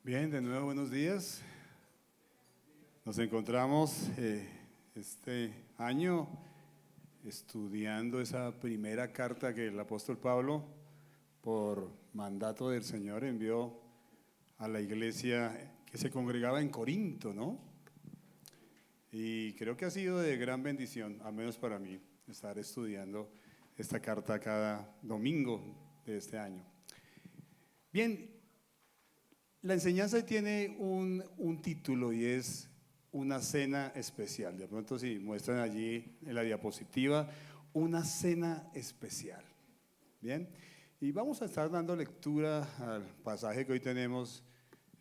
Bien, de nuevo buenos días. Nos encontramos este año estudiando esa primera carta que el apóstol Pablo, por mandato del Señor, envió a la iglesia que se congregaba en Corinto, ¿no? Y creo que ha sido de gran bendición, al menos para mí, estar estudiando esta carta cada domingo de este año. Bien, la enseñanza tiene un título y es una cena especial. De pronto si muestran allí en la diapositiva, una cena especial. Bien, y vamos a estar dando lectura al pasaje que hoy tenemos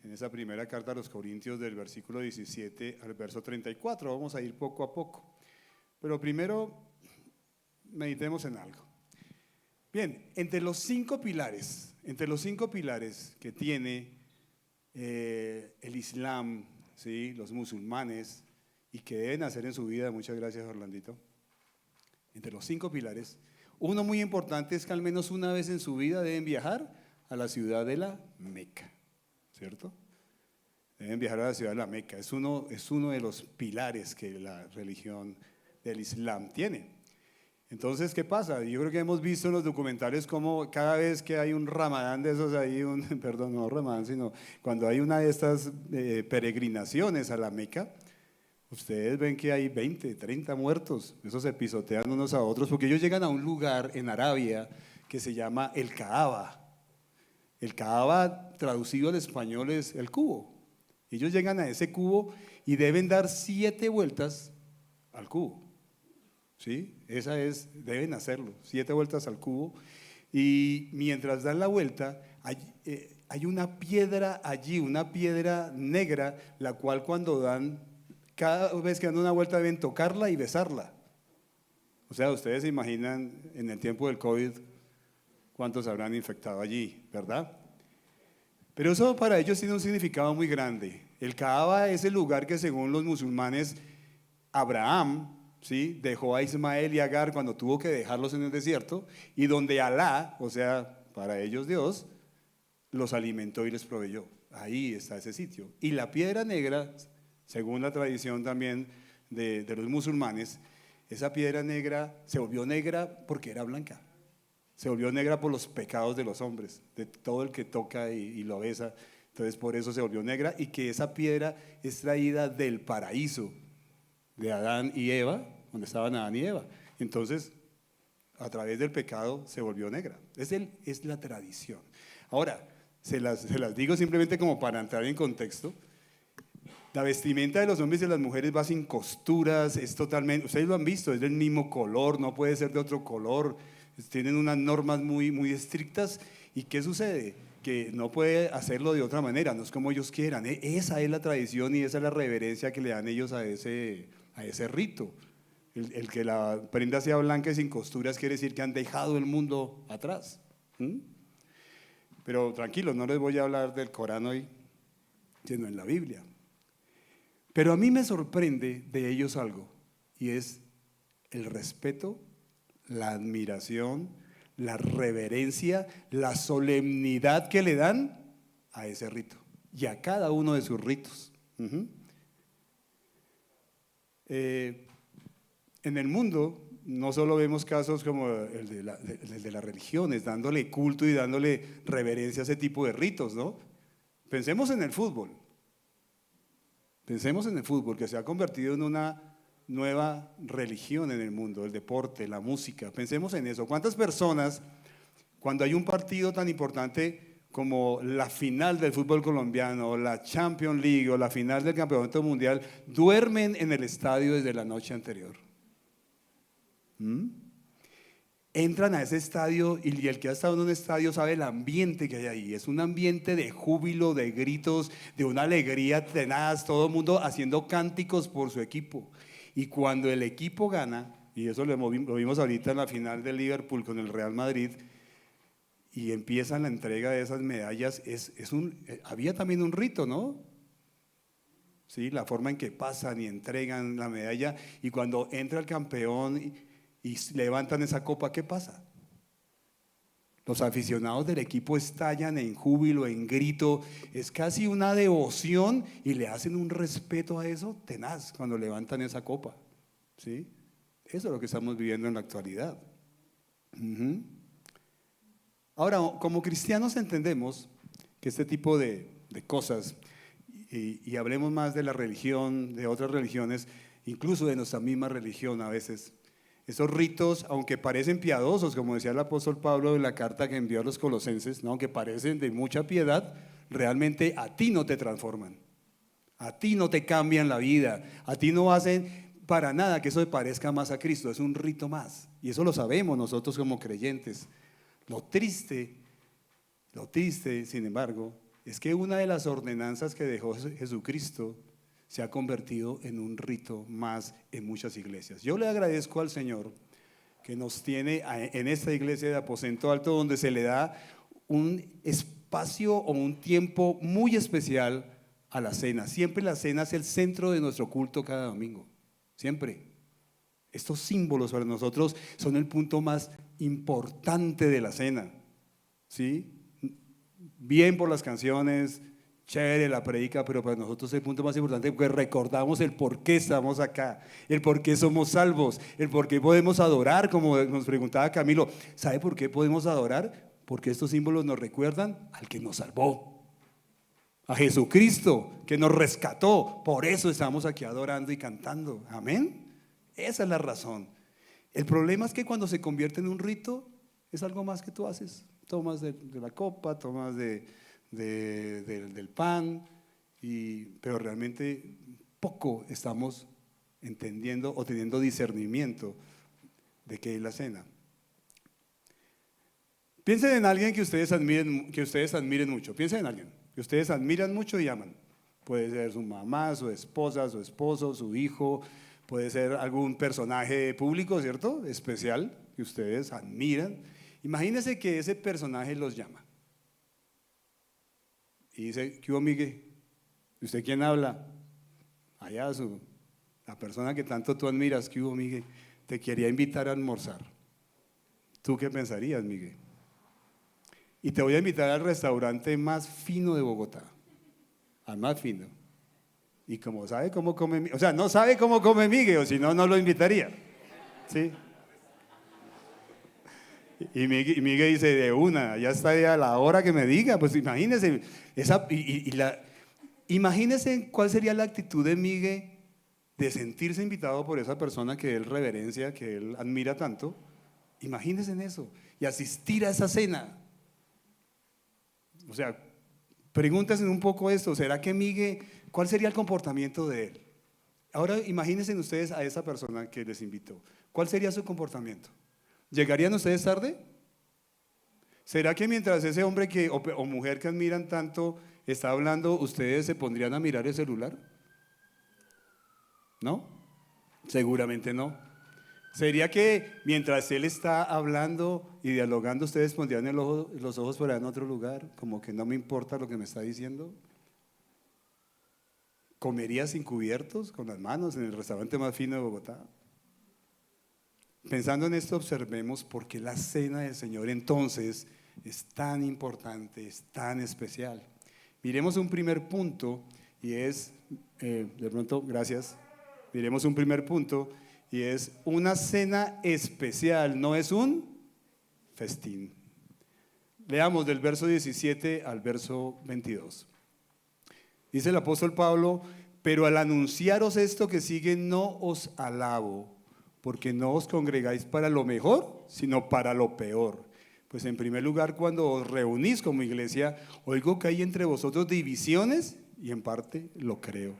en esa primera carta a los Corintios, del versículo 17 al verso 34. Vamos a ir poco a poco. Pero primero meditemos en algo. Bien, entre los cinco pilares que tiene el Islam, ¿sí?, los musulmanes, y que deben hacer en su vida, muchas gracias Orlandito, entre los cinco pilares, uno muy importante es que al menos una vez en su vida deben viajar a la ciudad de la Meca, ¿cierto? Deben viajar a la ciudad de la Meca, es uno de los pilares que la religión del Islam tiene. Entonces, ¿qué pasa? Yo creo que hemos visto en los documentales cómo cada vez que hay un ramadán de esos, perdón, no ramadán, sino cuando hay una de estas peregrinaciones a la Meca, ustedes ven que hay 20, 30 muertos, esos se pisotean unos a otros, porque ellos llegan a un lugar en Arabia que se llama el Kaaba. El Kaaba, traducido al español, es el cubo. Ellos llegan a ese cubo y deben dar 7 vueltas al cubo. ¿Sí? Deben hacerlo, 7 vueltas al cubo, y mientras dan la vuelta hay una piedra allí, una piedra negra, la cual cada vez que dan una vuelta deben tocarla y besarla. O sea, ustedes se imaginan en el tiempo del COVID cuántos habrán infectado allí, ¿verdad? Pero eso para ellos tiene un significado muy grande. El Kaaba es el lugar que, según los musulmanes, Abraham, ¿sí?, dejó a Ismael y Agar cuando tuvo que dejarlos en el desierto, y donde Alá, o sea, para ellos Dios, los alimentó y les proveyó. Ahí está ese sitio. Y la piedra negra, según la tradición también de los musulmanes, esa piedra negra se volvió negra porque era blanca. Se volvió negra por los pecados de los hombres, de todo el que toca y lo besa. Entonces por eso se volvió negra, y que esa piedra es traída del paraíso de Adán y Eva, donde estaban Adán y Eva. Entonces, a través del pecado se volvió negra. Es la tradición. Ahora, se las digo simplemente como para entrar en contexto. La vestimenta de los hombres y de las mujeres va sin costuras, es totalmente, ustedes lo han visto, es del mismo color, no puede ser de otro color. Tienen unas normas muy, muy estrictas. ¿Y qué sucede? Que no puede hacerlo de otra manera, no es como ellos quieran. Esa es la tradición y esa es la reverencia que le dan ellos a ese rito. El que la prenda sea blanca y sin costuras quiere decir que han dejado el mundo atrás. Pero tranquilos, no les voy a hablar del Corán hoy, sino en la Biblia. Pero a mí me sorprende de ellos algo, y es el respeto, la admiración, la reverencia, la solemnidad que le dan a ese rito y a cada uno de sus ritos. En el mundo no solo vemos casos como el de las religiones, dándole culto y dándole reverencia a ese tipo de ritos, ¿no? Pensemos en el fútbol. Pensemos en el fútbol, que se ha convertido en una nueva religión en el mundo, el deporte, la música. Pensemos en eso. ¿Cuántas personas, cuando hay un partido tan importante como la final del fútbol colombiano, la Champions League o la final del campeonato mundial, duermen en el estadio desde la noche anterior? Entran a ese estadio, y el que ha estado en un estadio sabe el ambiente que hay ahí. Es un ambiente de júbilo, de gritos, de una alegría tenaz, todo el mundo haciendo cánticos por su equipo. Y cuando el equipo gana, y eso lo vimos ahorita en la final del Liverpool con el Real Madrid, y empiezan la entrega de esas medallas, había también un rito, ¿no? Sí, la forma en que pasan y entregan la medalla, y cuando entra el campeón y levantan esa copa, ¿qué pasa? Los aficionados del equipo estallan en júbilo, en grito. Es casi una devoción y le hacen un respeto a eso tenaz cuando levantan esa copa. ¿Sí? Eso es lo que estamos viviendo en la actualidad. Ahora, como cristianos entendemos que este tipo de cosas, y hablemos más de la religión, de otras religiones, incluso de nuestra misma religión a veces, esos ritos, aunque parecen piadosos, como decía el apóstol Pablo en la carta que envió a los colosenses, ¿no? Aunque parecen de mucha piedad, realmente a ti no te transforman, a ti no te cambian la vida, a ti no hacen para nada que eso te parezca más a Cristo, es un rito más. Y eso lo sabemos nosotros como creyentes. Lo triste, sin embargo, es que una de las ordenanzas que dejó Jesucristo se ha convertido en un rito más en muchas iglesias. Yo le agradezco al Señor que nos tiene en esta iglesia de Aposento Alto, donde se le da un espacio o un tiempo muy especial a la cena. Siempre la cena es el centro de nuestro culto cada domingo, siempre. Estos símbolos para nosotros son el punto más importante de la cena, ¿sí? Bien por las canciones, chévere la predica, pero para nosotros es el punto más importante porque recordamos el por qué estamos acá, el por qué somos salvos, el por qué podemos adorar, como nos preguntaba Camilo. ¿Sabe por qué podemos adorar? Porque estos símbolos nos recuerdan al que nos salvó, a Jesucristo, que nos rescató. Por eso estamos aquí adorando y cantando. Amén. Esa es la razón. El problema es que cuando se convierte en un rito, es algo más que tú haces. Tomas de la copa, tomas del pan, pero realmente poco estamos entendiendo o teniendo discernimiento de qué es la cena. Piensen en alguien que ustedes admiren mucho. Piensen en alguien que ustedes admiran mucho y aman. Puede ser su mamá, su esposa, su esposo, su hijo. Puede ser algún personaje público, ¿cierto? Especial que ustedes admiran. Imagínense que ese personaje los llama y dice: ¿qué hubo, Miguel? ¿Y usted quién habla? Allá la persona que tanto tú admiras. ¿Qué hubo, Miguel? Te quería invitar a almorzar. ¿Tú qué pensarías, Miguel? Y te voy a invitar al restaurante más fino de Bogotá, al más fino. Y como sabe cómo come, o sea, no sabe cómo come Miguel, o si no, no lo invitaría. ¿Sí? Y Miguel dice: de una, ya está a la hora que me diga. Pues imagínese, imagínese cuál sería la actitud de Miguel de sentirse invitado por esa persona que él reverencia, que él admira tanto. Imagínese en eso y asistir a esa cena. O sea, pregúntense un poco esto: ¿será que Miguel, cuál sería el comportamiento de él? Ahora imagínense ustedes a esa persona que les invitó. ¿Cuál sería su comportamiento? ¿Llegarían ustedes tarde? ¿Será que mientras ese hombre o mujer que admiran tanto está hablando, ustedes se pondrían a mirar el celular? ¿No? Seguramente no. ¿Sería que mientras él está hablando y dialogando, ustedes pondrían los ojos por allá en otro lugar, como que no me importa lo que me está diciendo? ¿Comería sin cubiertos, con las manos, en el restaurante más fino de Bogotá? Pensando en esto, observemos por qué la cena del Señor entonces es tan importante, es tan especial. Miremos un primer punto y es, de pronto, gracias, miremos un primer punto y es una cena especial, no es un festín. Leamos del verso 17 al verso 22. Dice el apóstol Pablo: pero al anunciaros esto que sigue, no os alabo, porque no os congregáis para lo mejor, sino para lo peor. Pues en primer lugar, cuando os reunís como iglesia, oigo que hay entre vosotros divisiones, y en parte lo creo.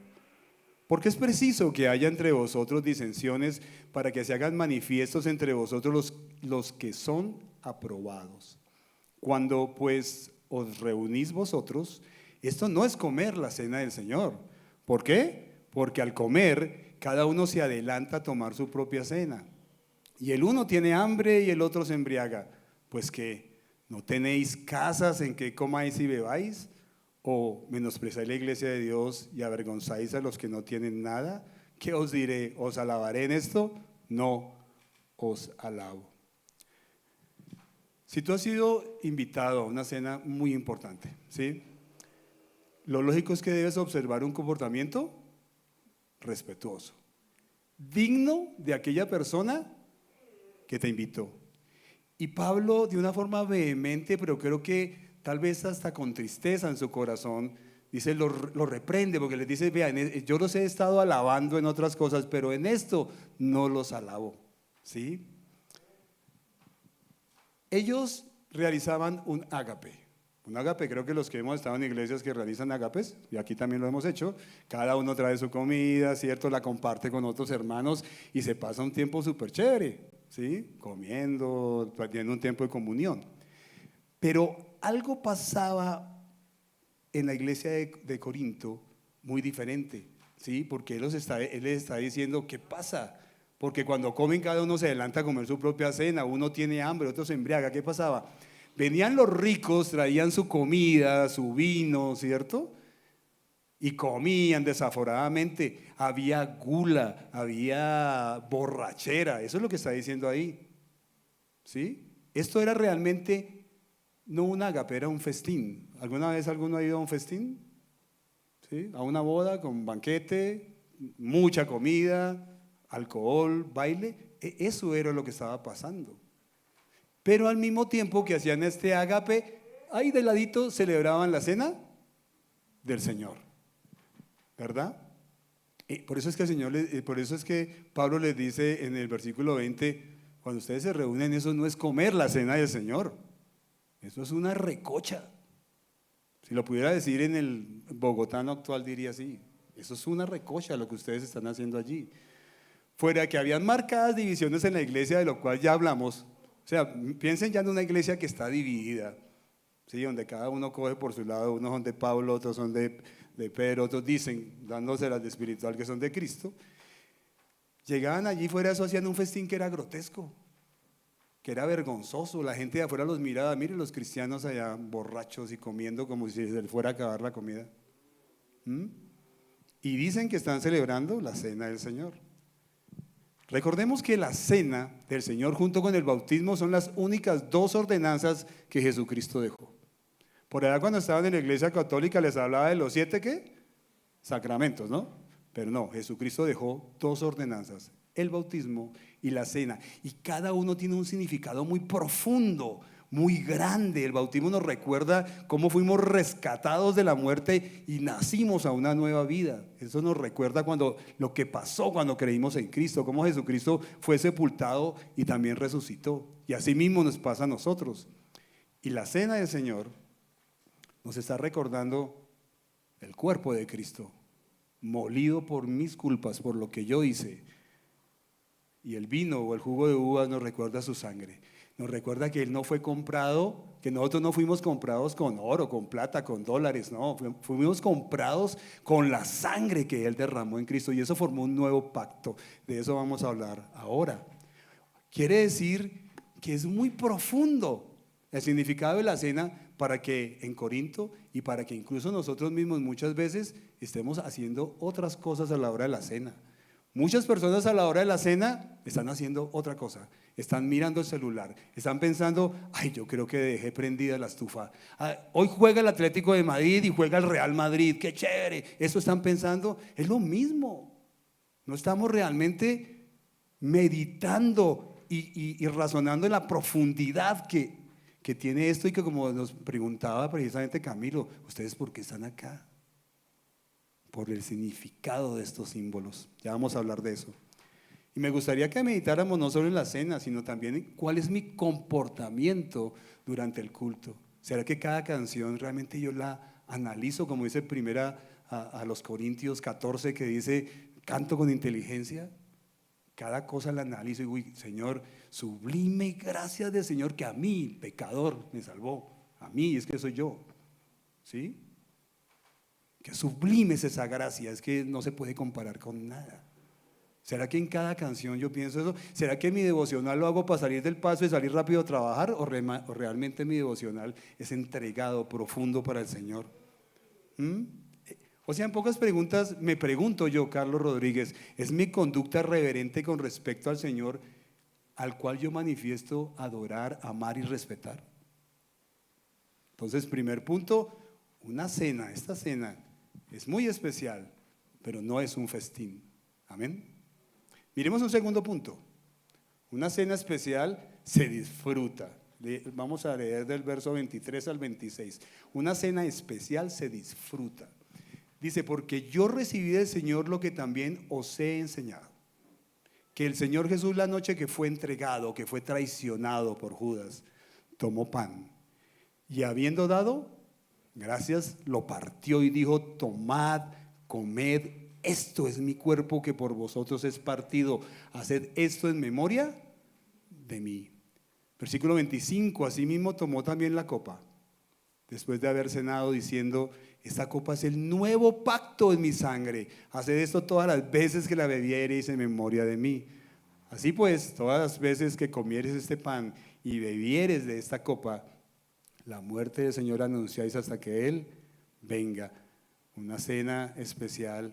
Porque es preciso que haya entre vosotros disensiones, para que se hagan manifiestos entre vosotros los que son aprobados. Cuando pues os reunís vosotros, esto no es comer la cena del Señor. ¿Por qué? Porque al comer, cada uno se adelanta a tomar su propia cena. Y el uno tiene hambre y el otro se embriaga. Pues ¿qué? ¿No tenéis casas en que comáis y bebáis? ¿O menospreciáis la iglesia de Dios y avergonzáis a los que no tienen nada? ¿Qué os diré? ¿Os alabaré en esto? No os alabo. Si tú has sido invitado a una cena muy importante, ¿sí? Lo lógico es que debes observar un comportamiento respetuoso, digno de aquella persona que te invitó. Y Pablo, de una forma vehemente, pero creo que tal vez hasta con tristeza en su corazón, dice, lo reprende, porque les dice, vean, yo los he estado alabando en otras cosas, pero en esto no los alabo, ¿sí? Ellos realizaban un ágape. Un ágape, creo que los que hemos estado en iglesias que realizan ágapes, y aquí también lo hemos hecho, cada uno trae su comida, ¿cierto? La comparte con otros hermanos y se pasa un tiempo súper chévere, ¿sí? Comiendo, teniendo un tiempo de comunión. Pero algo pasaba en la iglesia de Corinto muy diferente, ¿sí? Porque él les está diciendo, ¿qué pasa? Porque cuando comen cada uno se adelanta a comer su propia cena, uno tiene hambre, otro se embriaga. ¿Qué pasaba? Venían los ricos, traían su comida, su vino, ¿cierto? Y comían desaforadamente. Había gula, había borrachera. Eso es lo que está diciendo ahí, ¿sí? Esto era realmente no un ágape, era un festín. ¿Alguna vez alguno ha ido a un festín? ¿Sí? A una boda con banquete, mucha comida, alcohol, baile. Eso era lo que estaba pasando. Pero al mismo tiempo que hacían este ágape, ahí de ladito celebraban la cena del Señor, ¿verdad? Por eso es que por eso es que Pablo les dice en el versículo 20, cuando ustedes se reúnen, eso no es comer la cena del Señor, eso es una recocha. Si lo pudiera decir en el bogotano actual diría así, eso es una recocha lo que ustedes están haciendo allí. Fuera que habían marcadas divisiones en la iglesia, de lo cual ya hablamos. O sea, piensen ya en una iglesia que está dividida, ¿sí? Donde cada uno coge por su lado, unos son de Pablo, otros son de Pedro, otros dicen, dándose las de espiritual, que son de Cristo. Llegaban allí fuera, eso hacían un festín que era grotesco, que era vergonzoso. La gente de afuera los miraba, miren los cristianos allá borrachos y comiendo como si se les fuera a acabar la comida. Y dicen que están celebrando la cena del Señor. Recordemos que la cena del Señor junto con el bautismo son las únicas dos ordenanzas que Jesucristo dejó. Por allá cuando estaban en la iglesia católica les hablaba de los 7 ¿qué? Sacramentos, ¿no? Pero no, Jesucristo dejó dos ordenanzas, el bautismo y la cena. Y cada uno tiene un significado muy profundo, muy grande. El bautismo nos recuerda cómo fuimos rescatados de la muerte y nacimos a una nueva vida. Eso nos recuerda lo que pasó cuando creímos en Cristo, cómo Jesucristo fue sepultado y también resucitó. Y así mismo nos pasa a nosotros. Y la cena del Señor nos está recordando el cuerpo de Cristo, molido por mis culpas, por lo que yo hice. Y el vino o el jugo de uvas nos recuerda su sangre. Nos recuerda que Él no fue comprado, que nosotros no fuimos comprados con oro, con plata, con dólares, no, fuimos comprados con la sangre que Él derramó en Cristo y eso formó un nuevo pacto. De eso vamos a hablar ahora. Quiere decir que es muy profundo el significado de la cena para que en Corinto y para que incluso nosotros mismos muchas veces estemos haciendo otras cosas a la hora de la cena. Muchas personas a la hora de la cena están haciendo otra cosa, están mirando el celular, están pensando, ay, yo creo que dejé prendida la estufa. Hoy juega el Atlético de Madrid y juega el Real Madrid, qué chévere. Eso están pensando, es lo mismo. No estamos realmente meditando y razonando en la profundidad que tiene esto y que, como nos preguntaba precisamente Camilo, ¿ustedes por qué están acá? Por el significado de estos símbolos. Ya vamos a hablar de eso. Y me gustaría que meditáramos no solo en la cena, sino también en cuál es mi comportamiento durante el culto. ¿Será que cada canción realmente yo la analizo, como dice primera a los Corintios 14, que dice, canto con inteligencia? Cada cosa la analizo y digo, Señor, sublime gracia del Señor que a mí, pecador, me salvó. A mí, es que soy yo. ¿Sí? Que sublime es esa gracia, es que no se puede comparar con nada. ¿Será que en cada canción yo pienso eso? ¿Será que mi devocional lo hago para salir del paso y salir rápido a trabajar? ¿O realmente mi devocional es entregado, profundo para el Señor? O sea, en pocas preguntas me pregunto yo, Carlos Rodríguez, ¿es mi conducta reverente con respecto al Señor al cual yo manifiesto adorar, amar y respetar. Entonces, primer punto, una cena, esta cena es muy especial, pero no es un festín. Amén. Miremos un segundo punto. Una cena especial se disfruta. Vamos a leer del verso 23 al 26. Una cena especial se disfruta. Dice, porque yo recibí del Señor lo que también os he enseñado. Que el Señor Jesús, la noche que fue entregado, que fue traicionado por Judas, tomó pan y habiendo dado gracias, lo partió y dijo, tomad, comed, esto es mi cuerpo que por vosotros es partido, haced esto en memoria de mí. Versículo 25, asimismo tomó también la copa, después de haber cenado, diciendo, esta copa es el nuevo pacto en mi sangre, haced esto todas las veces que la bebiereis en memoria de mí. Así pues, todas las veces que comieres este pan y bebieres de esta copa, la muerte del Señor anunciáis hasta que Él venga. Una cena especial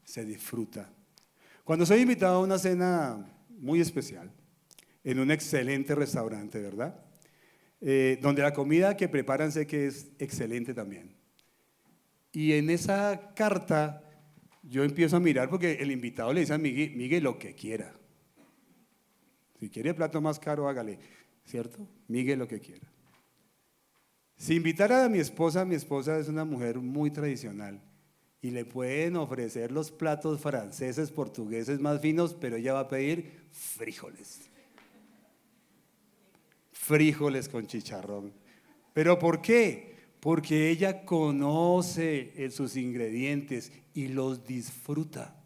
se disfruta. Cuando soy invitado a una cena muy especial, en un excelente restaurante, ¿verdad? Donde la comida que preparan sé que es excelente también. Y en esa carta yo empiezo a mirar porque el invitado le dice a Miguel, Miguel lo que quiera. Si quiere el plato más caro, hágale, ¿cierto? Miguel lo que quiera. Si invitara a mi esposa es una mujer muy tradicional y le pueden ofrecer los platos franceses, portugueses más finos, pero ella va a pedir frijoles. Frijoles con chicharrón. ¿Pero por qué? Porque ella conoce sus ingredientes y los disfruta.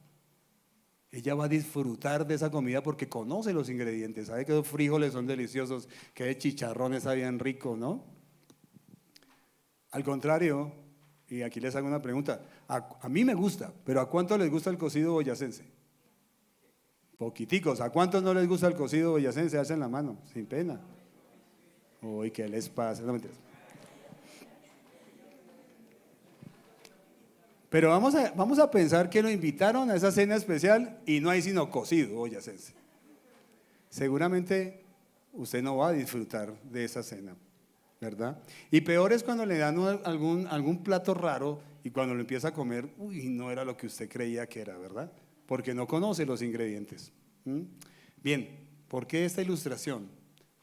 Ella va a disfrutar de esa comida porque conoce los ingredientes. Sabe que los frijoles son deliciosos, que el chicharrón está bien rico, ¿no? Al contrario, y aquí les hago una pregunta, a mí me gusta, pero ¿a cuántos les gusta el cocido boyacense? Poquiticos. ¿A cuántos no les gusta el cocido boyacense? Hacen la mano, sin pena. Uy, ¿qué les pasa? No, mentiras. Pero vamos a pensar que lo invitaron a esa cena especial y no hay sino cocido boyacense. Seguramente usted no va a disfrutar de esa cena, ¿verdad? Y peor es cuando le dan algún plato raro y cuando lo empieza a comer, uy, no era lo que usted creía que era, ¿verdad? Porque no conoce los ingredientes. Bien, ¿por qué esta ilustración?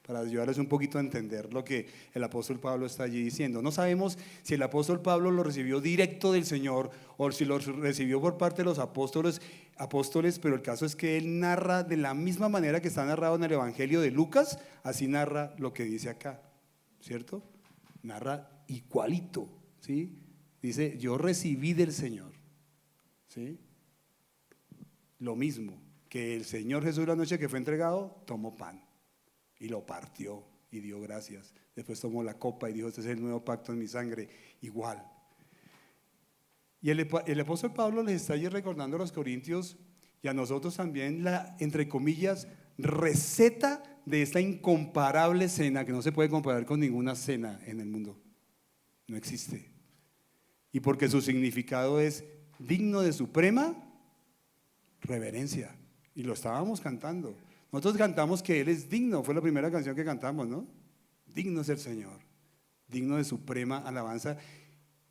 Para ayudarles un poquito a entender lo que el apóstol Pablo está allí diciendo. No sabemos si el apóstol Pablo lo recibió directo del Señor o si lo recibió por parte de los apóstoles, pero el caso es que él narra de la misma manera que está narrado en el Evangelio de Lucas, así narra lo que dice acá, ¿cierto? Narra igualito, ¿sí? Dice, yo recibí del Señor, ¿sí? Lo mismo, que el Señor Jesús la noche que fue entregado, tomó pan. Y lo partió y dio gracias. Después tomó la copa y dijo, este es el nuevo pacto en mi sangre. Igual. Y el apóstol Pablo les está allí recordando a los corintios y a nosotros también la, entre comillas, receta de esta incomparable cena que no se puede comparar con ninguna cena en el mundo. No existe. Y porque su significado es digno de suprema reverencia. Y lo estábamos cantando. Nosotros cantamos que Él es digno, fue la primera canción que cantamos, ¿no? Digno es el Señor, digno de suprema alabanza.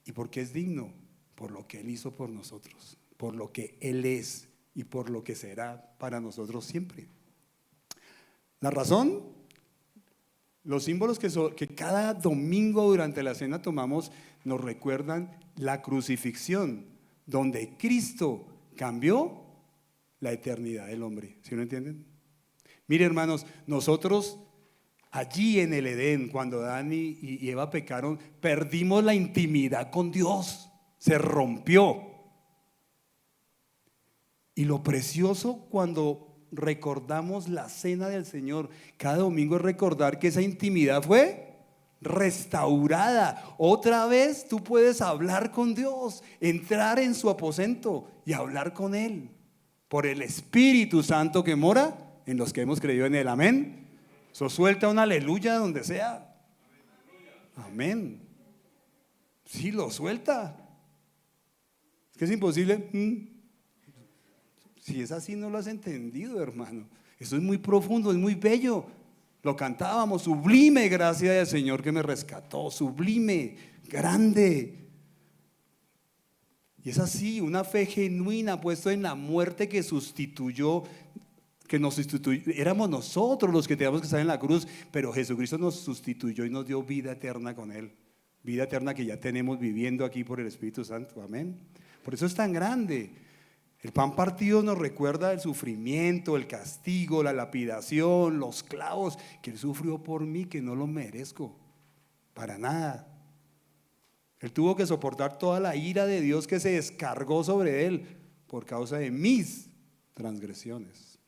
¿Y por qué es digno? Por lo que Él hizo por nosotros, por lo que Él es y por lo que será para nosotros siempre. La razón, los símbolos que cada domingo durante la cena tomamos nos recuerdan la crucifixión, donde Cristo cambió la eternidad del hombre. ¿Sí lo entienden? Mire, hermanos, nosotros allí en el Edén, cuando Adán y Eva pecaron, perdimos la intimidad con Dios, se rompió. Y lo precioso cuando recordamos la cena del Señor cada domingo es recordar que esa intimidad fue restaurada. Otra vez tú puedes hablar con Dios, entrar en su aposento y hablar con Él por el Espíritu Santo que mora en los que hemos creído en Él. Amén. Eso suelta un aleluya donde sea. Amén. Sí, lo suelta. Es que es imposible. Si es así, no lo has entendido, hermano. Eso es muy profundo, es muy bello. Lo cantábamos, sublime gracia del Señor que me rescató, sublime, grande. Y es así, una fe genuina puesta en la muerte que sustituyó, que nos sustituyó. Éramos nosotros los que teníamos que estar en la cruz, pero Jesucristo nos sustituyó y nos dio vida eterna con Él. Vida eterna que ya tenemos viviendo aquí por el Espíritu Santo, amén. Por eso es tan grande. El pan partido nos recuerda el sufrimiento, el castigo, la lapidación, los clavos que Él sufrió por mí, que no lo merezco, para nada. Él tuvo que soportar toda la ira de Dios que se descargó sobre Él por causa de mis transgresiones.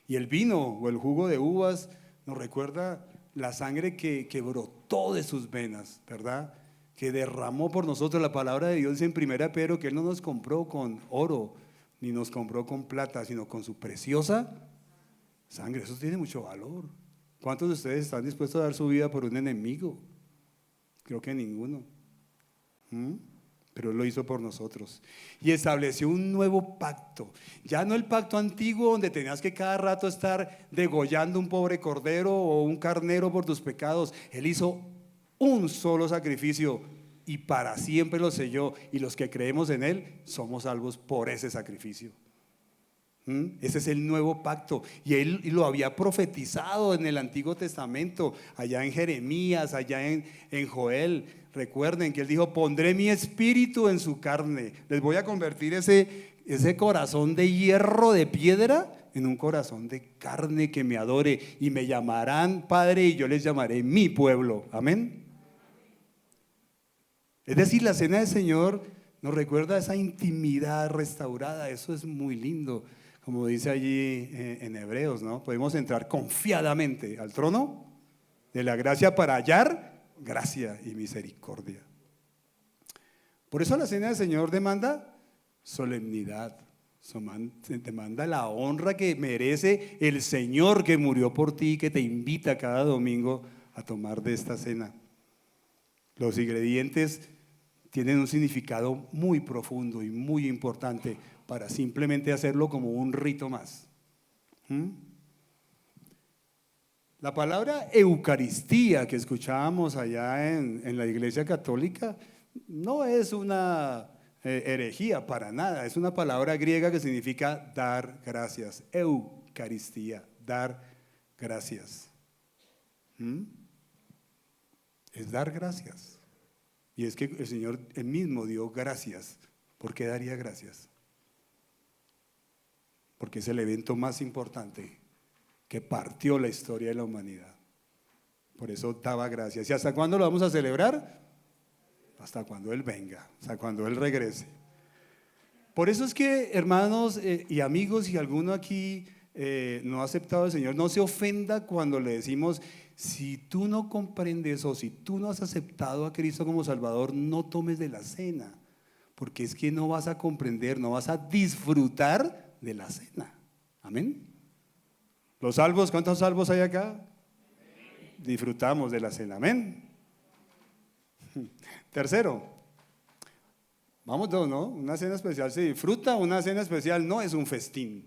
Y el vino o el jugo de uvas nos recuerda la sangre que brotó de sus venas, ¿verdad? Que derramó por nosotros. La palabra de Dios en 1 Pedro que Él no nos compró con oro, ni nos compró con plata, sino con su preciosa sangre. Eso tiene mucho valor. ¿Cuántos de ustedes están dispuestos a dar su vida por un enemigo? Creo que ninguno. Pero Él lo hizo por nosotros y estableció un nuevo pacto. Ya no el pacto antiguo donde tenías que cada rato estar degollando un pobre cordero o un carnero por tus pecados. Él hizo un solo sacrificio y para siempre lo selló, y los que creemos en Él somos salvos por ese sacrificio. Ese es el nuevo pacto, y Él lo había profetizado en el Antiguo Testamento, allá en Jeremías, allá en Joel. Recuerden que Él dijo: pondré mi espíritu en su carne, les voy a convertir ese corazón de hierro, de piedra, en un corazón de carne que me adore, y me llamarán Padre y yo les llamaré mi pueblo. Amén. Es decir, la cena del Señor nos recuerda esa intimidad restaurada. Eso es muy lindo. Como dice allí en Hebreos, ¿no? Podemos entrar confiadamente al trono de la gracia para hallar gracia y misericordia. Por eso la cena del Señor demanda solemnidad, demanda la honra que merece el Señor que murió por ti, que te invita cada domingo a tomar de esta cena. Los ingredientes tienen un significado muy profundo y muy importante para simplemente hacerlo como un rito más. La palabra Eucaristía que escuchábamos allá en la Iglesia Católica no es una herejía para nada, es una palabra griega que significa dar gracias. Eucaristía, dar gracias. Es dar gracias. Y es que el Señor Él mismo dio gracias. ¿Por qué daría gracias? Porque es el evento más importante que partió la historia de la humanidad. Por eso daba gracias. ¿Y hasta cuándo lo vamos a celebrar? Hasta cuando Él venga, hasta cuando Él regrese. Por eso es que, hermanos y amigos, si alguno aquí no ha aceptado al Señor, no se ofenda cuando le decimos: si tú no comprendes o si tú no has aceptado a Cristo como Salvador, no tomes de la cena, porque es que no vas a comprender, no vas a disfrutar de la cena. Amén. Los salvos, ¿cuántos salvos hay acá? Disfrutamos de la cena. Amén. Tercero, vamos todos, ¿no? Una cena especial se disfruta, una cena especial no es un festín.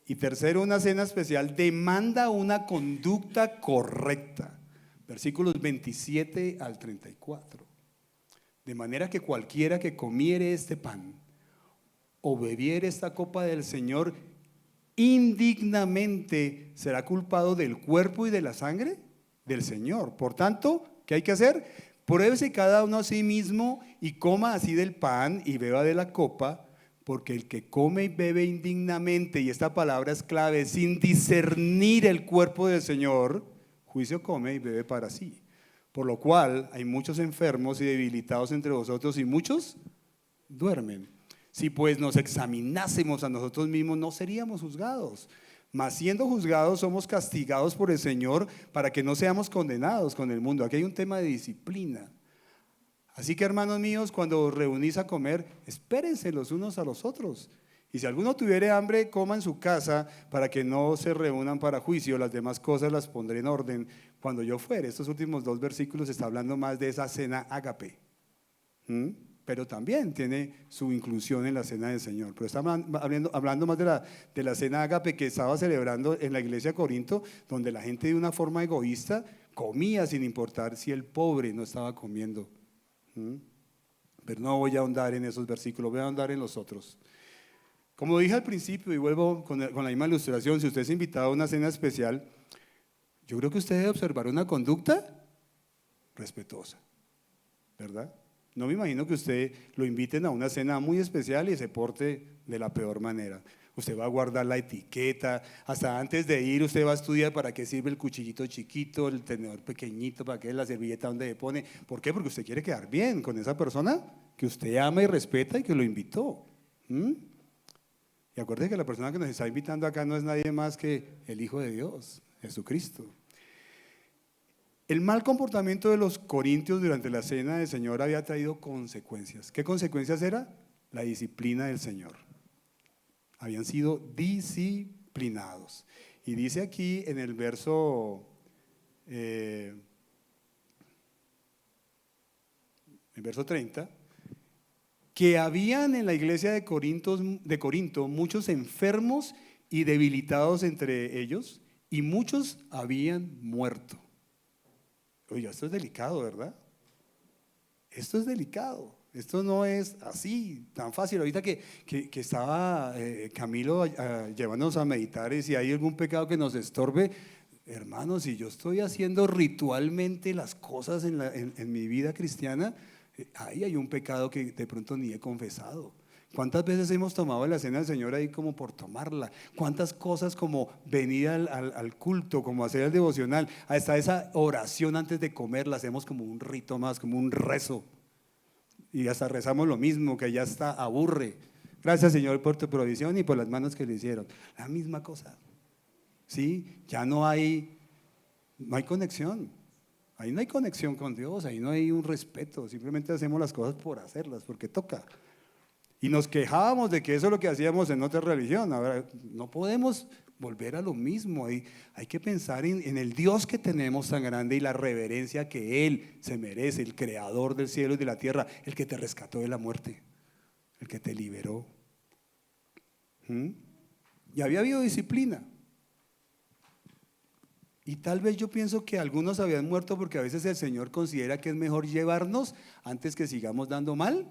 Y tercero, una cena especial demanda una conducta correcta. Versículos 27 al 34. De manera que cualquiera que comiere este pan o bebiere esta copa del Señor indignamente será culpado del cuerpo y de la sangre del Señor. Por tanto, ¿qué hay que hacer? Pruébese cada uno a sí mismo y coma así del pan y beba de la copa, porque el que come y bebe indignamente, y esta palabra es clave, sin discernir el cuerpo del Señor, juicio come y bebe para sí. Por lo cual hay muchos enfermos y debilitados entre vosotros, y muchos duermen. Si pues nos examinásemos a nosotros mismos, no seríamos juzgados. Mas siendo juzgados, somos castigados por el Señor para que no seamos condenados con el mundo. Aquí hay un tema de disciplina. Así que, hermanos míos, cuando os reunís a comer, espérense los unos a los otros. Y si alguno tuviere hambre, coma en su casa, para que no se reúnan para juicio. Las demás cosas las pondré en orden cuando yo fuere. Estos últimos 2 versículos está hablando más de esa cena ágape. pero también tiene su inclusión en la cena del Señor. Pero estamos hablando más de la cena ágape que estaba celebrando en la iglesia de Corinto, donde la gente de una forma egoísta comía sin importar si el pobre no estaba comiendo. Pero no voy a ahondar en esos versículos, voy a ahondar en los otros. Como dije al principio, y vuelvo con la misma ilustración, si usted es invitado a una cena especial, yo creo que usted debe observar una conducta respetuosa, ¿verdad? No me imagino que usted lo inviten a una cena muy especial y se porte de la peor manera. Usted va a guardar la etiqueta, hasta antes de ir usted va a estudiar para qué sirve el cuchillito chiquito, el tenedor pequeñito, para qué es la servilleta donde le pone. ¿Por qué? Porque usted quiere quedar bien con esa persona que usted ama y respeta y que lo invitó. Y acuérdese que la persona que nos está invitando acá no es nadie más que el Hijo de Dios, Jesucristo. El mal comportamiento de los corintios durante la cena del Señor había traído consecuencias. ¿Qué consecuencias era? La disciplina del Señor. Habían sido disciplinados. Y dice aquí en el verso 30, que habían en la iglesia de Corinto muchos enfermos y debilitados entre ellos, y muchos habían muerto. Oye, esto es delicado, ¿verdad? Esto es delicado. Esto no es así, tan fácil. Ahorita que estaba Camilo llevándonos a meditar, y si hay algún pecado que nos estorbe, hermanos, si yo estoy haciendo ritualmente las cosas en mi vida cristiana, ahí hay un pecado que de pronto ni he confesado. ¿Cuántas veces hemos tomado la cena del Señor ahí como por tomarla? ¿Cuántas cosas como venir al culto, como hacer el devocional, hasta esa oración antes de comer la hacemos como un rito más, como un rezo? Y hasta rezamos lo mismo, que ya está, aburre. Gracias, Señor, por tu provisión y por las manos que le hicieron. La misma cosa. ¿Sí? Ya no hay conexión. Ahí no hay conexión con Dios, ahí no hay un respeto. Simplemente hacemos las cosas por hacerlas, porque toca. Y nos quejábamos de que eso es lo que hacíamos en otra religión. Ahora, no podemos volver a lo mismo. Hay que pensar en el Dios que tenemos tan grande y la reverencia que Él se merece, el creador del cielo y de la tierra, el que te rescató de la muerte, el que te liberó. Y había habido disciplina. Y tal vez yo pienso que algunos habían muerto porque a veces el Señor considera que es mejor llevarnos antes que sigamos dando mal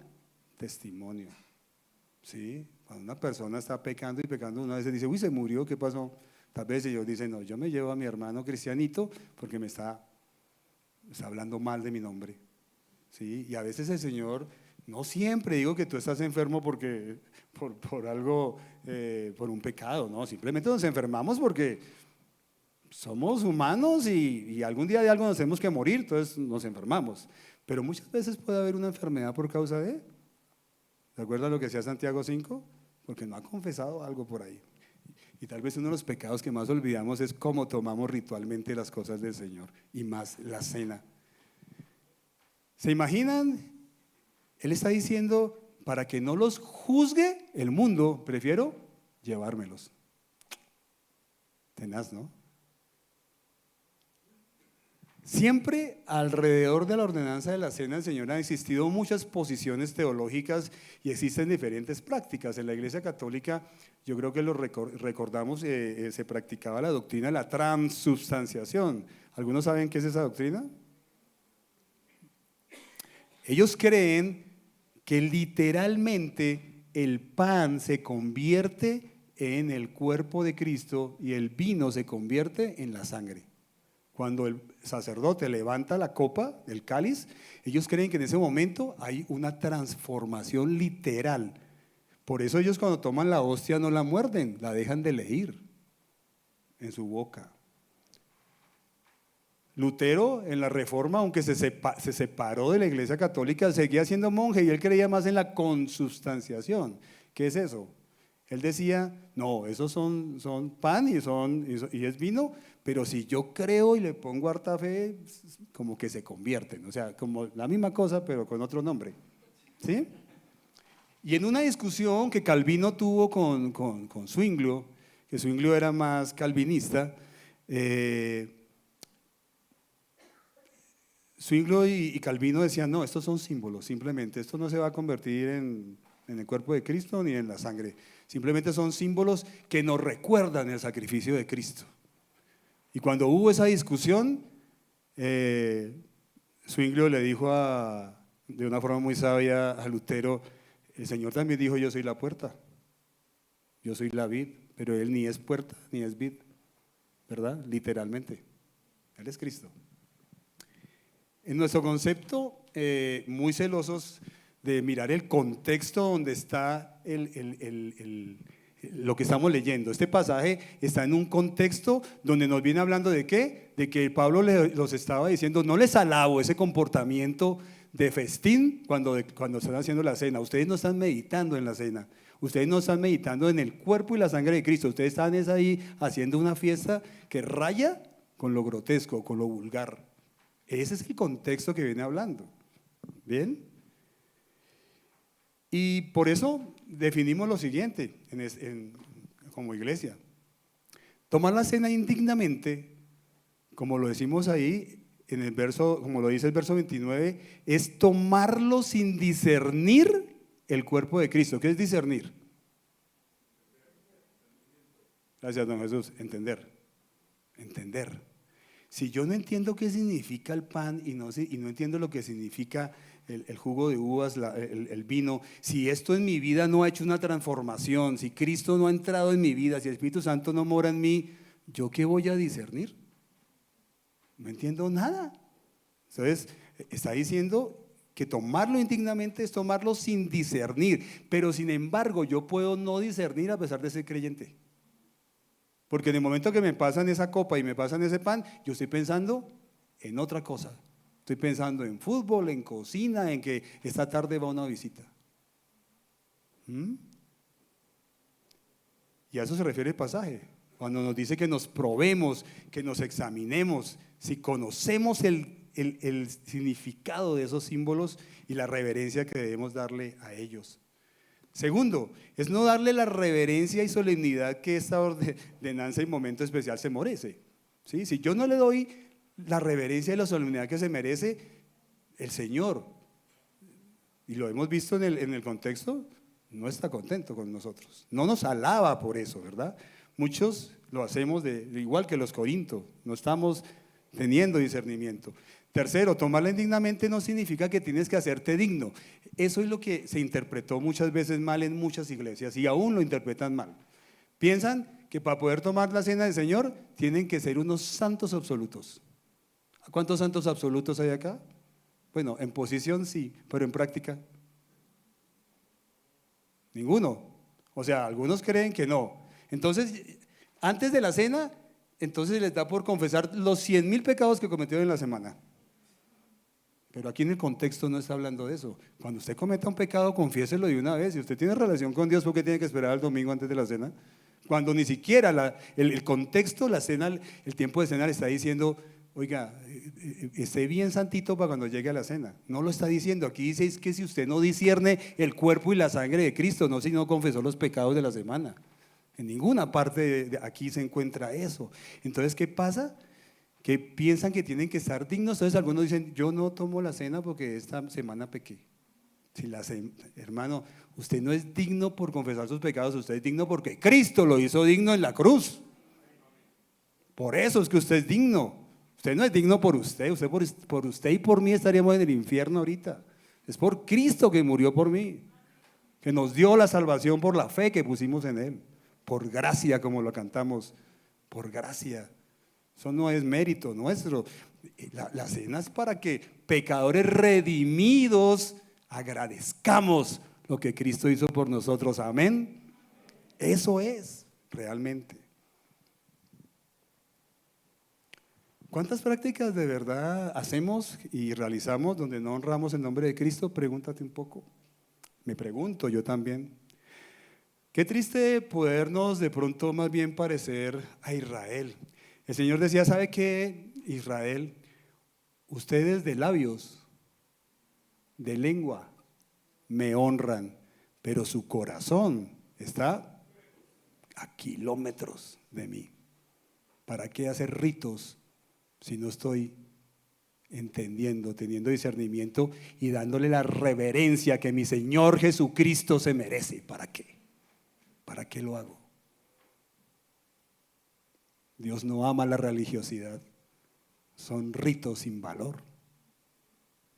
testimonio. ¿Sí? Cuando una persona está pecando y pecando, una vez dice, uy, se murió, ¿qué pasó? Tal vez ellos dicen, no, yo me llevo a mi hermano cristianito porque me está hablando mal de mi nombre. ¿Sí? Y a veces el Señor, no siempre digo que tú estás enfermo porque por algo, por un pecado, no, simplemente nos enfermamos porque somos humanos y algún día de algo nos tenemos que morir, entonces nos enfermamos. Pero muchas veces puede haber una enfermedad por causa de... ¿De acuerdo a lo que decía Santiago 5? Porque no ha confesado algo por ahí. Y tal vez uno de los pecados que más olvidamos es cómo tomamos ritualmente las cosas del Señor, y más la cena. ¿Se imaginan? Él está diciendo, para que no los juzgue el mundo, prefiero llevármelos. Tenaz, ¿no? Siempre alrededor de la ordenanza de la cena del Señor han existido muchas posiciones teológicas y existen diferentes prácticas. En la Iglesia Católica, yo creo que lo recordamos, se practicaba la doctrina de la transubstanciación. ¿Algunos saben qué es esa doctrina? Ellos creen que literalmente el pan se convierte en el cuerpo de Cristo y el vino se convierte en la sangre. Cuando el sacerdote levanta la copa, el cáliz, ellos creen que en ese momento hay una transformación literal. Por eso ellos cuando toman la hostia no la muerden, la dejan de leer en su boca. Lutero en la Reforma, aunque se separó de la Iglesia Católica, seguía siendo monje y él creía más en la consubstanciación. ¿Qué es eso? Él decía, no, esos son pan y es vino, pero si yo creo y le pongo harta fe, como que se convierten, o sea, como la misma cosa pero con otro nombre, ¿sí? Y en una discusión que Calvino tuvo con Zwinglio, que Zwinglio era más calvinista, Zwinglio y Calvino decían, no, estos son símbolos, simplemente, esto no se va a convertir en el cuerpo de Cristo ni en la sangre, simplemente son símbolos que nos recuerdan el sacrificio de Cristo. Y cuando hubo esa discusión, Zwinglio le dijo de una forma muy sabia a Lutero, el Señor también dijo, yo soy la puerta, yo soy la vid, pero Él ni es puerta ni es vid, ¿verdad? Literalmente, Él es Cristo. En nuestro concepto, muy celosos de mirar el contexto donde está lo que estamos leyendo. Este pasaje está en un contexto donde nos viene hablando de ¿qué? De que Pablo los estaba diciendo, no les alabo ese comportamiento de festín cuando están haciendo la cena. Ustedes no están meditando en la cena. Ustedes no están meditando en el cuerpo y la sangre de Cristo. Ustedes están ahí haciendo una fiesta que raya con lo grotesco, con lo vulgar. Ese es el contexto que viene hablando. ¿Bien? Y por eso definimos lo siguiente como iglesia. Tomar la cena indignamente, como lo decimos ahí en el verso, como lo dice el verso 29, es tomarlo sin discernir el cuerpo de Cristo. ¿Qué es discernir? Gracias, don Jesús. Entender. Si yo no entiendo qué significa el pan y no entiendo lo que significa el jugo de uvas, el vino, si esto en mi vida no ha hecho una transformación, si Cristo no ha entrado en mi vida, si el Espíritu Santo no mora en mí, ¿yo qué voy a discernir? No entiendo nada. Entonces, está diciendo que tomarlo indignamente es tomarlo sin discernir, pero sin embargo yo puedo no discernir a pesar de ser creyente. Porque en el momento que me pasan esa copa y me pasan ese pan, yo estoy pensando en otra cosa. Estoy pensando en fútbol, en cocina, en que esta tarde va una visita. Y a eso se refiere el pasaje. Cuando nos dice que nos probemos, que nos examinemos, si conocemos el significado de esos símbolos y la reverencia que debemos darle a ellos. Segundo, es no darle la reverencia y solemnidad que esta ordenanza y momento especial se merece. ¿Sí? Si yo no le doy la reverencia y la solemnidad que se merece, el Señor, y lo hemos visto en el contexto, no está contento con nosotros. No nos alaba por eso, ¿verdad? Muchos lo hacemos igual que los corintios, no estamos teniendo discernimiento. Tercero, tomarla indignamente no significa que tienes que hacerte digno. Eso es lo que se interpretó muchas veces mal en muchas iglesias y aún lo interpretan mal. Piensan que para poder tomar la cena del Señor tienen que ser unos santos absolutos. ¿Cuántos santos absolutos hay acá? Bueno, en posición sí, pero en práctica ninguno. O sea, algunos creen que no. Entonces, antes de la cena, entonces les da por confesar los 100,000 pecados que cometieron en la semana. Pero aquí en el contexto no está hablando de eso. Cuando usted cometa un pecado, confiéselo de una vez. Si usted tiene relación con Dios, ¿por qué tiene que esperar al domingo antes de la cena? Cuando ni siquiera el contexto, la cena, el tiempo de cena le está diciendo, oiga, esté bien santito para cuando llegue a la cena. No lo está diciendo. Aquí dice es que si usted no discierne el cuerpo y la sangre de Cristo, no si no confesó los pecados de la semana. En ninguna parte de aquí se encuentra eso. Entonces, ¿qué pasa? Que piensan que tienen que estar dignos. Entonces algunos dicen, yo no tomo la cena porque esta semana pequé. Hermano, usted no es digno por confesar sus pecados, usted es digno porque Cristo lo hizo digno en la cruz. Por eso es que usted es digno. Usted no es digno por usted por usted y por mí estaríamos en el infierno ahorita. Es por Cristo que murió por mí, que nos dio la salvación por la fe que pusimos en Él, por gracia, como lo cantamos, por gracia. Eso no es mérito nuestro. La cena es para que pecadores redimidos agradezcamos lo que Cristo hizo por nosotros. Amén. Eso es realmente. ¿Cuántas prácticas de verdad hacemos y realizamos donde no honramos el nombre de Cristo? Pregúntate un poco. Me pregunto yo también. Qué triste podernos de pronto más bien parecer a Israel. El Señor decía, ¿sabe qué, Israel? Ustedes de labios, de lengua, me honran, pero su corazón está a kilómetros de mí. ¿Para qué hacer ritos si no estoy entendiendo, teniendo discernimiento y dándole la reverencia que mi Señor Jesucristo se merece. ¿Para qué? ¿Para qué lo hago? Dios no ama la religiosidad, son ritos sin valor.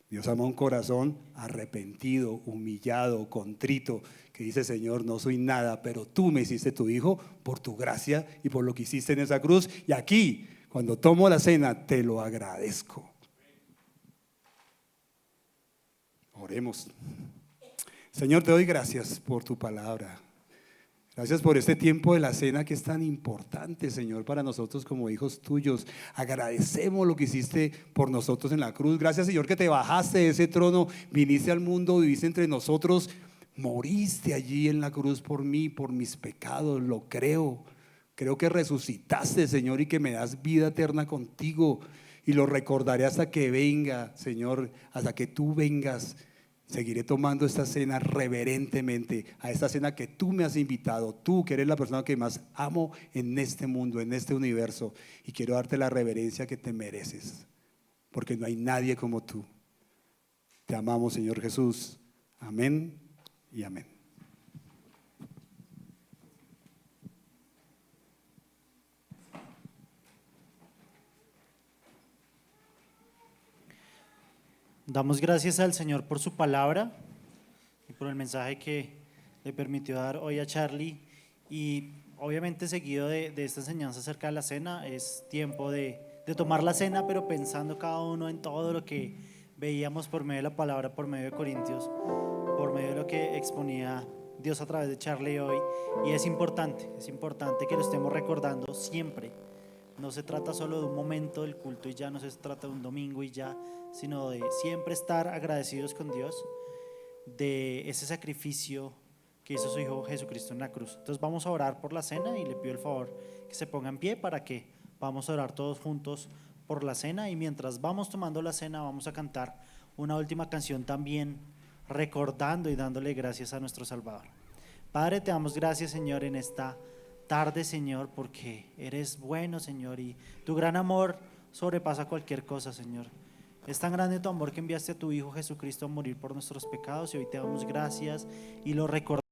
Dios ama un corazón arrepentido, humillado, contrito, que dice: Señor, no soy nada, pero tú me hiciste tu hijo por tu gracia y por lo que hiciste en esa cruz. Y aquí, cuando tomo la cena, te lo agradezco. Oremos. Señor, te doy gracias por tu palabra. Gracias por este tiempo de la cena que es tan importante, Señor, para nosotros como hijos tuyos. Agradecemos lo que hiciste por nosotros en la cruz. Gracias, Señor, que te bajaste de ese trono, viniste al mundo, viviste entre nosotros, moriste allí en la cruz por mí, por mis pecados. Lo creo. Creo que resucitaste, Señor, y que me das vida eterna contigo. Y lo recordaré hasta que venga, Señor, hasta que tú vengas. Seguiré tomando esta cena reverentemente, a esta cena que tú me has invitado, tú que eres la persona que más amo en este mundo, en este universo, y quiero darte la reverencia que te mereces, porque no hay nadie como tú. Te amamos, Señor Jesús. Amén y amén. Damos gracias al Señor por su palabra y por el mensaje que le permitió dar hoy a Charlie. Y obviamente, seguido de esta enseñanza acerca de la cena, es tiempo de tomar la cena, pero pensando cada uno en todo lo que veíamos por medio de la palabra, por medio de Corintios, por medio de lo que exponía Dios a través de Charlie hoy. Y es importante que lo estemos recordando siempre. No se trata solo de un momento del culto y ya, no se trata de un domingo y ya, sino de siempre estar agradecidos con Dios de ese sacrificio que hizo su Hijo Jesucristo en la cruz. Entonces vamos a orar por la cena y le pido el favor que se ponga en pie para que vamos a orar todos juntos por la cena. Y mientras vamos tomando la cena, vamos a cantar una última canción también, recordando y dándole gracias a nuestro Salvador. Padre, te damos gracias, Señor, en esta tarde, Señor, porque eres bueno, Señor, y tu gran amor sobrepasa cualquier cosa, Señor. Es tan grande tu amor que enviaste a tu Hijo Jesucristo a morir por nuestros pecados, y hoy te damos gracias y lo recordamos.